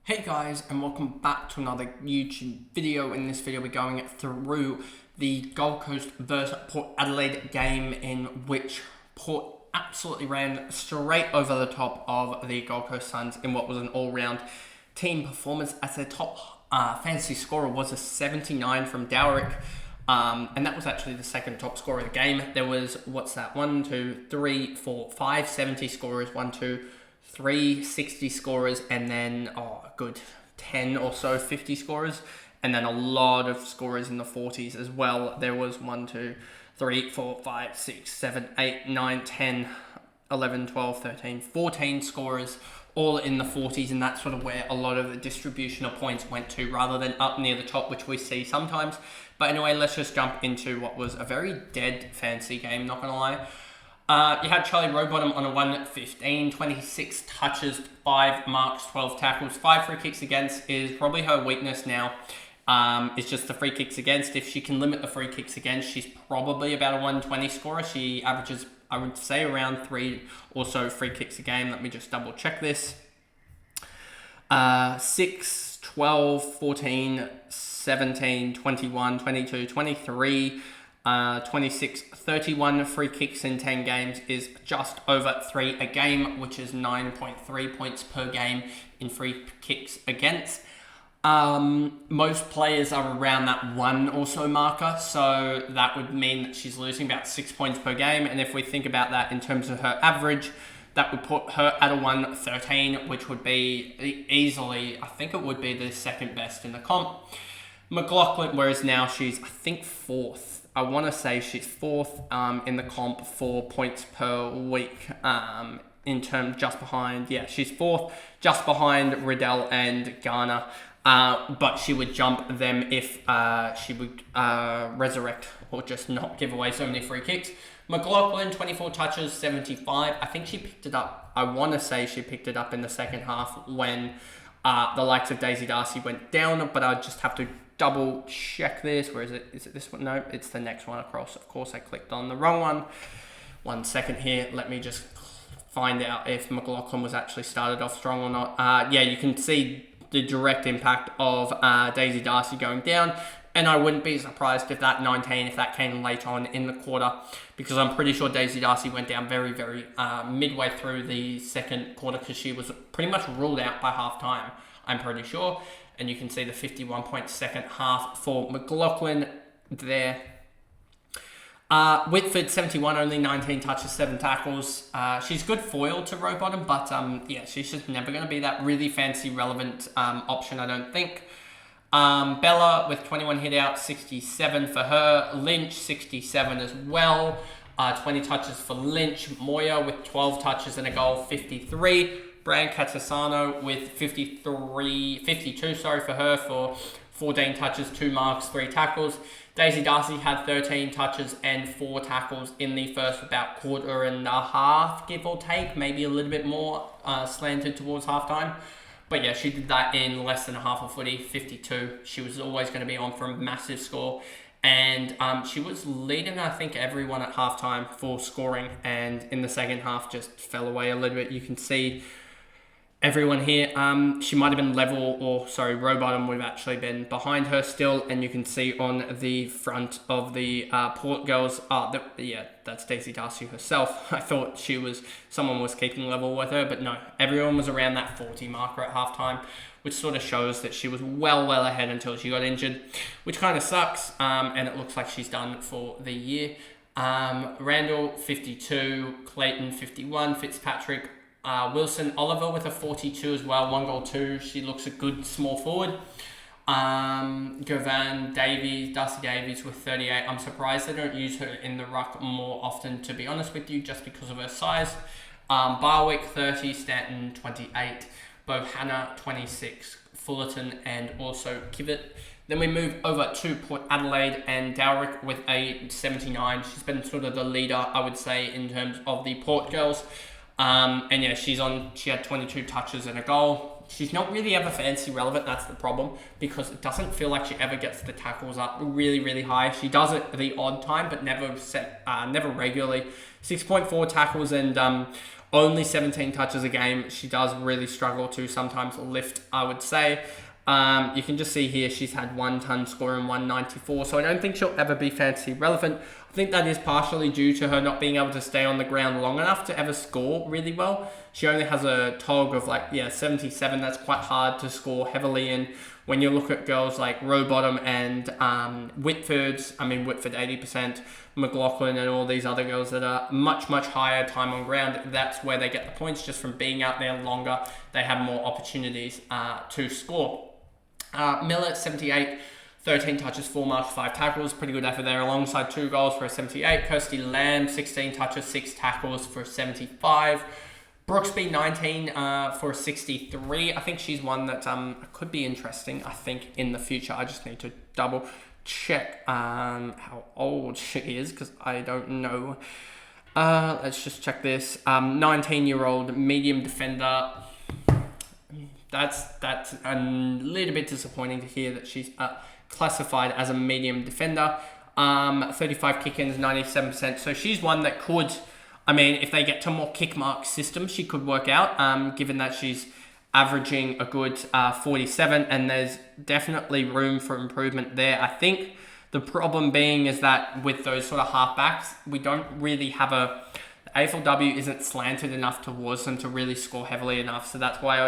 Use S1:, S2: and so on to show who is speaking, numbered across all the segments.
S1: Hey guys, and welcome back to another YouTube video. In this video we're going through the Gold Coast versus Port Adelaide game, in which Port absolutely ran straight over the top of the Gold Coast Suns in what was an all-round team performance, as their top fantasy scorer was a 79 from Dowrick. And that was actually the second top scorer of the game. There was, 70 scorers, 3 60 scorers, and then a good 10 or so 50 scorers, and then a lot of scorers in the 40s as well. There was 14 scorers all in the 40s, and that's sort of where a lot of the distribution of points went to, rather than up near the top, which we see sometimes. But anyway, let's just jump into what was a very dead fantasy game, not gonna lie. You had Charlie Rowbottom on a 115, 26 touches, 5 marks, 12 tackles, 5 free kicks against is probably her weakness now. It's just the free kicks against. If she can limit the free kicks against, she's probably about a 120 scorer. She averages, I would say, around 3 or so free kicks a game. Let me just double check this. 6, 12, 14, 17, 21, 22, 23... 26, 31 free kicks in 10 games is just over 3 a game, which is 9.3 points per game in free kicks against. Most players are around that 1 or so marker, so that would mean that she's losing about 6 points per game. And if we think about that in terms of her average, that would put her at a 113, which would be easily, I think it would be the second best in the comp. McLaughlin, whereas now she's, I think, 4th. I want to say she's 4th in the comp for points per week, in terms just behind, she's 4th, just behind Riddell and Garner, but she would jump them if she would resurrect or just not give away so many free kicks. McLaughlin, 24 touches, 75. I think she picked it up, I want to say she picked it up in the second half when the likes of Daisy Darcy went down, but I just have to double check this. Where is it? Is it this one? No, it's the next one across. Of course, I clicked on the wrong one. 1 second here. Let me just find out if McLaughlin was actually started off strong or not. You can see the direct impact of Daisy Darcy going down. And I wouldn't be surprised if that 19, if that came late on in the quarter, because I'm pretty sure Daisy Darcy went down very midway through the second quarter, because she was pretty much ruled out by half-time, I'm pretty sure. And you can see the 51-point second half for McLaughlin there. Whitford, 71, only 19 touches, 7 tackles. She's good foil to Rowbottom, but she's just never going to be that really fancy relevant option, I don't think. Bella with 21 hit out, 67 for her. Lynch, 67 as well. 20 touches for Lynch. Moya with 12 touches and a goal, 53. Brian Catasano with 52 for her, for 14 touches, 2 marks, 3 tackles. Daisy Darcy had 13 touches and 4 tackles in the first about quarter and a half, give or take, maybe a little bit more slanted towards halftime. But she did that in less than a half a footy, 52. She was always going to be on for a massive score. And she was leading, I think, everyone at halftime for scoring. And in the second half, just fell away a little bit. You can see everyone here, she might have been level, Rowbottom would have actually been behind her still, and you can see on the front of the Port girls, that's Daisy Darcy herself. I thought someone was keeping level with her, but no, everyone was around that 40 marker at halftime, which sort of shows that she was well ahead until she got injured, which kind of sucks, and it looks like she's done for the year. Randall, 52, Clayton, 51, Fitzpatrick, Wilson, Oliver with a 42 as well, 1 goal, 2. She looks a good small forward. Govan Davies, Darcy Davies with 38. I'm surprised they don't use her in the ruck more often, to be honest with you, just because of her size. Barwick, 30, Stanton, 28, Bohanna, 26, Fullerton, and also Kivett. Then we move over to Port Adelaide, and Dowrick with a 79. She's been sort of the leader, I would say, in terms of the Port girls. She had 22 touches and a goal. She's not really ever fancy relevant, that's the problem, because it doesn't feel like she ever gets the tackles up really high. She does it the odd time, but never regularly. 6.4 tackles and only 17 touches a game. She does really struggle to sometimes lift, I would say. You can just see here she's had 1 ton score and 194, so I don't think she'll ever be fantasy relevant. I think that is partially due to her not being able to stay on the ground long enough to ever score really well. She only has a TOG of 77. That's quite hard to score heavily in. When you look at girls like Rowbottom and Whitford 80%, McLaughlin and all these other girls that are much, much higher time on ground, that's where they get the points just from being out there longer. They have more opportunities to score. Miller, 78, 13 touches, 4 marks, 5 tackles. Pretty good effort there, alongside 2 goals for a 78. Kirsty Lamb, 16 touches, 6 tackles for a 75. Brooksby, 19 for a 63. I think she's one that could be interesting, I think, in the future. I just need to double check how old she is, because I don't know. Let's just check this. 19-year-old medium defender. That's a little bit disappointing to hear that she's classified as a medium defender. 35 kick-ins, 97%. So she's one that could, if they get to more kick mark systems, she could work out, given that she's averaging a good 47, and there's definitely room for improvement there. I think the problem being is that with those sort of halfbacks, we don't really have the AFLW isn't slanted enough towards them to really score heavily enough. So that's why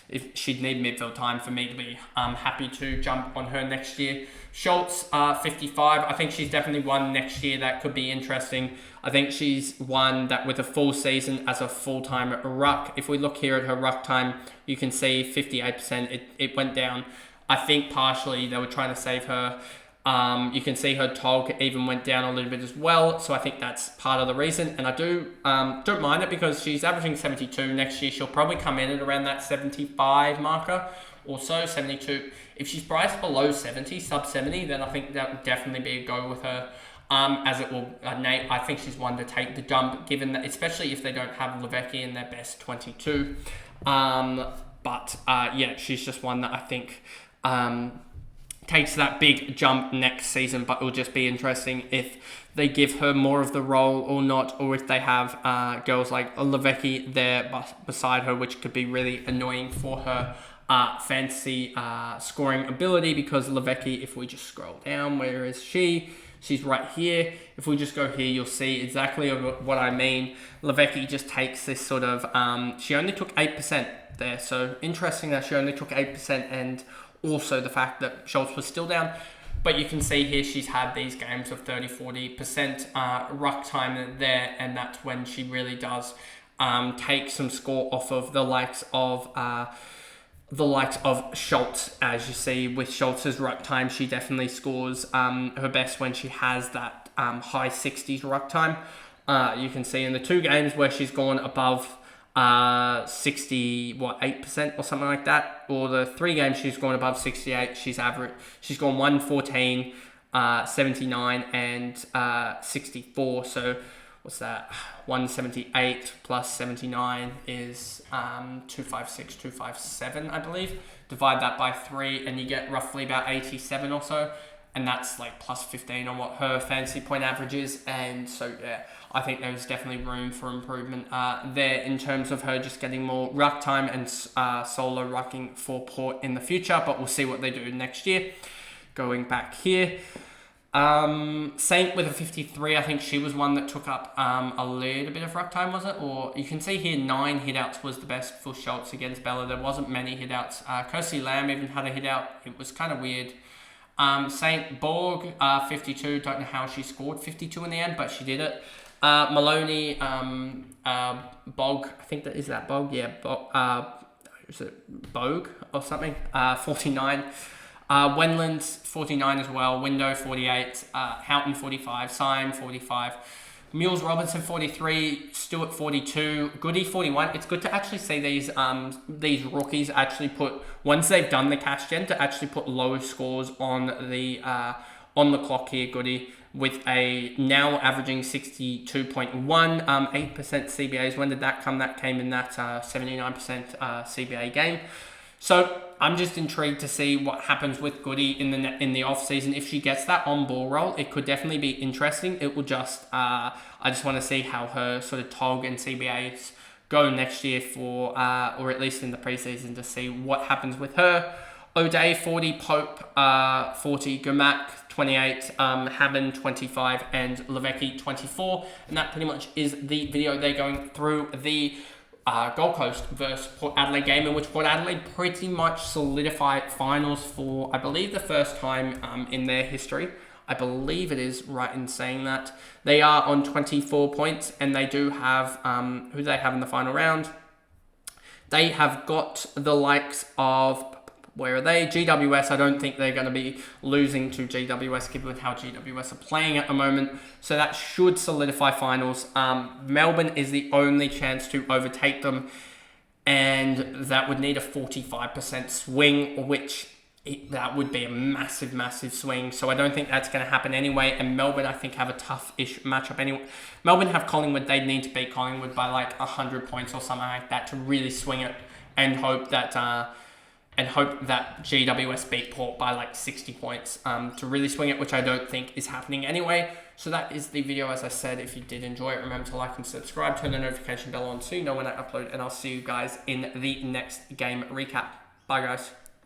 S1: if she'd need midfield time for me to be happy to jump on her next year. Schultz, 55. I think she's definitely one next year that could be interesting. I think she's one that with a full season as a full-time ruck, if we look here at her ruck time, you can see 58%. It went down. I think partially they were trying to save her. You can see her TOG even went down a little bit as well. So I think that's part of the reason. And I don't mind it, because she's averaging 72 next year. She'll probably come in at around that 75 marker or so, 72. If she's priced below 70, sub 70, then I think that would definitely be a go with her. As it will, Nate, I think she's one to take the jump, given that, especially if they don't have Levecki in their best 22. She's just one that I think takes that big jump next season, but it'll just be interesting if they give her more of the role or not, or if they have girls like Levecki there beside her, which could be really annoying for her fantasy scoring ability, because Levecki, if we just scroll down, where is she? She's right here. If we just go here, you'll see exactly what I mean. Levecki just takes this sort of, she only took 8% there. So interesting that she only took 8%, and also the fact that Schultz was still down. But you can see here she's had these games of 30-40% ruck time there, and that's when she really does take some score off of the likes of Schultz. As you see with Schultz's ruck time, she definitely scores her best when she has that high 60s ruck time. You can see in the 2 games where she's gone above 8% or something like that, or the 3 games she's gone above 68, she's gone 114, 79 and 64. So what's that? 178 plus 79 is 256, 257, I believe. Divide that by 3 and you get roughly about 87 or so. And that's like plus 15 on what her fantasy point average is. And so, yeah, I think there's definitely room for improvement there in terms of her just getting more ruck time and solo rucking for Port in the future. But we'll see what they do next year. Going back here. Saint with a 53, I think she was one that took up a little bit of ruck time, was it? Or you can see here 9 hitouts was the best for Schultz against Bella. There wasn't many hitouts. Kirsty Lamb even had a hitout. It was kind of weird. Saint Borg, 52, don't know how she scored 52 in the end, but she did it. Maloney, Bog, I think that is that Bog, yeah, is it Bogue or something? 49. Wenland, 49 as well. Window, 48. Houghton, 45. Syme, 45. Mules Robinson, 43. Stewart, 42. Goody, 41. It's good to actually see these rookies actually put, once they've done the cash gen, to actually put low scores on the clock here. Goody with a now averaging 62.1, 8% CBAs. When did that come? That came in that 79% CBA game. So I'm just intrigued to see what happens with Goody in the off season. If she gets that on ball roll, it could definitely be interesting. It will just I just want to see how her sort of TOG and CBAs go next year for or at least in the preseason to see what happens with her. O'Day 40, Pope 40, Gumac 28, Hammond 25, and Levecki 24. And that pretty much is the video. They're going through the Gold Coast versus Port Adelaide game, in which Port Adelaide pretty much solidified finals for, I believe, the first time in their history. I believe it is right in saying that. They are on 24 points, and they do have, who do they have in the final round? They have got the likes of, where are they? GWS. I don't think they're going to be losing to GWS given how GWS are playing at the moment. So that should solidify finals. Melbourne is the only chance to overtake them. And that would need a 45% swing, which that would be a massive, massive swing. So I don't think that's going to happen anyway. And Melbourne, I think, have a tough-ish matchup anyway. Melbourne have Collingwood. They'd need to beat Collingwood by like 100 points or something like that to really swing it and hope that GWS beat Port by like 60 points to really swing it, which I don't think is happening anyway. So that is the video. As I said, if you did enjoy it, remember to like and subscribe, turn the notification bell on so you know when I upload, and I'll see you guys in the next game recap. Bye, guys.